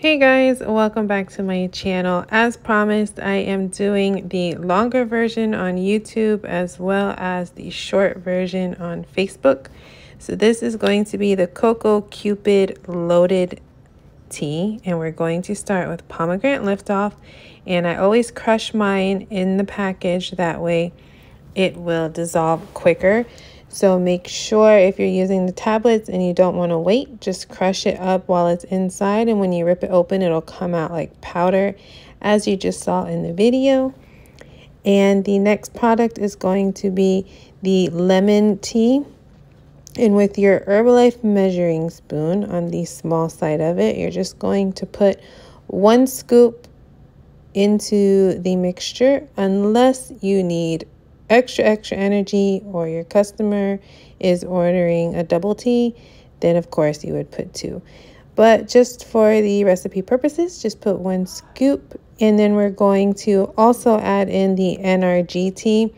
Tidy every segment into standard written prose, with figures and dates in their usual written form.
Hey guys, welcome back to my channel. As promised, I am doing the longer version on YouTube as well as the short version on Facebook. So this is going to be the Coco Cupid Loaded Tea, and we're going to start with pomegranate liftoff. And I always crush mine in the package, that way it will dissolve quicker. So make sure if you're using the tablets and you don't want to wait, just crush it up while it's inside, and when you rip it open, it'll come out like powder, as you just saw in the video. And the next product is going to be the lemon tea. And with your Herbalife measuring spoon on the small side of it, you're just going to put 1 scoop into the mixture, unless you need extra energy or your customer is ordering a double tea, then of course you would put 2. But just for the recipe purposes, just put 1 scoop. And then we're going to also add in the NRG tea.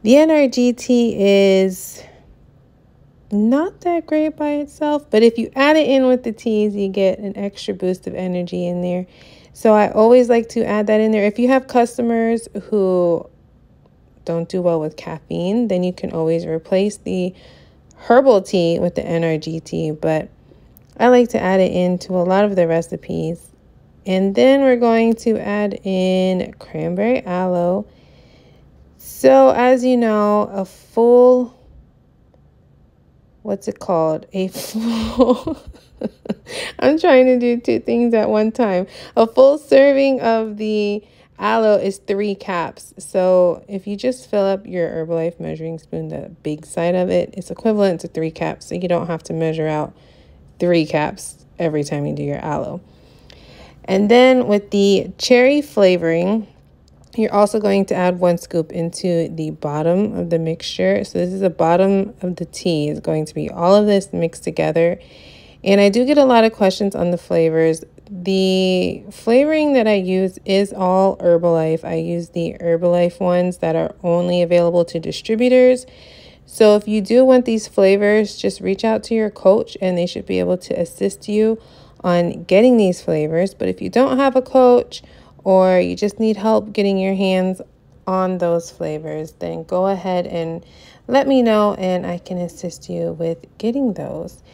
The NRG tea is not that great by itself, but if you add it in with the teas, you get an extra boost of energy in there. So I always like to add that in there. If you have customers who don't do well with caffeine, then you can always replace the herbal tea with the NRG tea, but I like to add it into a lot of the recipes. And then we're going to add in cranberry aloe. So as you know, a full, what's it called? A full, I'm trying to do 2 things at one time. A full serving of the aloe is 3 caps. So if you just fill up your Herbalife measuring spoon, the big side of it, it's equivalent to 3 caps. So you don't have to measure out 3 caps every time you do your aloe. And then with the cherry flavoring, you're also going to add 1 scoop into the bottom of the mixture. So this is the bottom of the tea. It's going to be all of this mixed together. And I do get a lot of questions on the flavors. The flavoring that I use is all Herbalife. I use the Herbalife ones that are only available to distributors. So if you do want these flavors, just reach out to your coach and they should be able to assist you on getting these flavors. But if you don't have a coach or you just need help getting your hands on those flavors, then go ahead and let me know and I can assist you with getting those.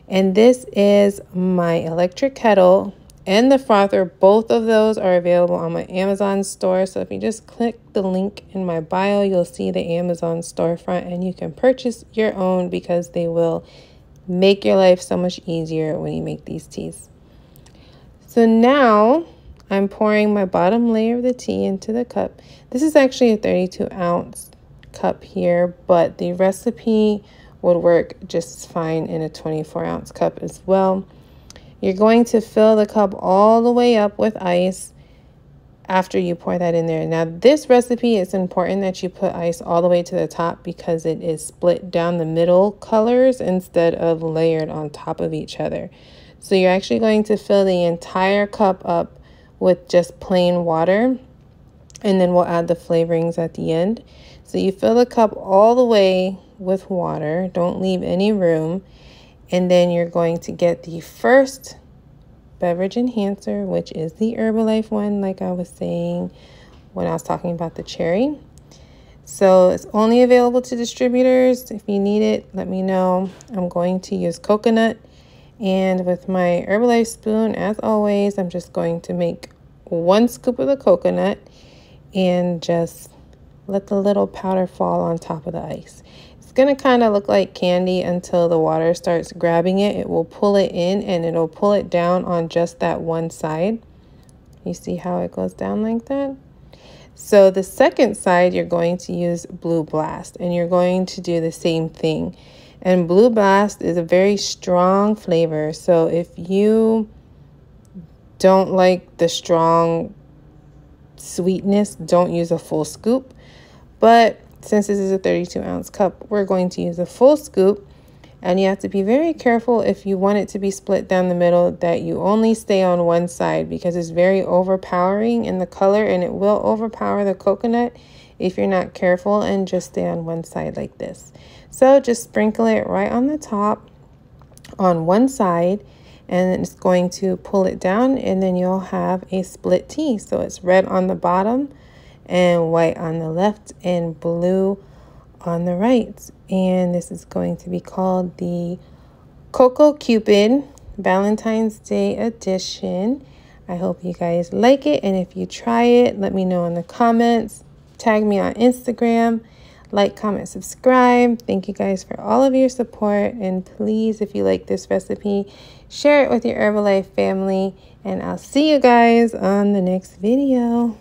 And this is my electric kettle and the frother. Both of those are available on my Amazon store. So if you just click the link in my bio, you'll see the Amazon storefront and you can purchase your own, because they will make your life so much easier when you make these teas. So now I'm pouring my bottom layer of the tea into the cup. This is actually a 32-ounce cup here, but the recipe would work just fine in a 24-ounce cup as well. You're going to fill the cup all the way up with ice after you pour that in there. Now this recipe, it's important that you put ice all the way to the top, because it is split down the middle colors instead of layered on top of each other. So you're actually going to fill the entire cup up with just plain water, and then we'll add the flavorings at the end. So you fill the cup all the way with water, don't leave any room, and then you're going to get the first beverage enhancer, which is the Herbalife one, like I was saying when I was talking about the cherry. So it's only available to distributors. If you need it, let me know. I'm going to use coconut, and with my Herbalife spoon, as always, I'm just going to make 1 scoop of the coconut and just let the little powder fall on top of the ice. It's going to kind of look like candy until the water starts grabbing it. It will pull it in and it'll pull it down on just that one side. You see how it goes down like that? So the second side, you're going to use Blue Blast, and you're going to do the same thing. And Blue Blast is a very strong flavor. So if you don't like the strong sweetness, don't use a full scoop. But since this is a 32-ounce cup, we're going to use a full scoop. And you have to be very careful, if you want it to be split down the middle, that you only stay on one side, because it's very overpowering in the color and it will overpower the coconut if you're not careful, and just stay on one side like this. So just sprinkle it right on the top on one side, and it's going to pull it down, and then you'll have a split tea. So it's red on the bottom and white on the left and blue on the right. And this is going to be called the Coco Cupid Valentine's Day edition. I hope you guys like it, and if you try it, let me know in the comments. Tag me on Instagram. Like, comment, subscribe. Thank you guys for all of your support, and please, if you like this recipe, share it with your Herbalife family, and I'll see you guys on the next video.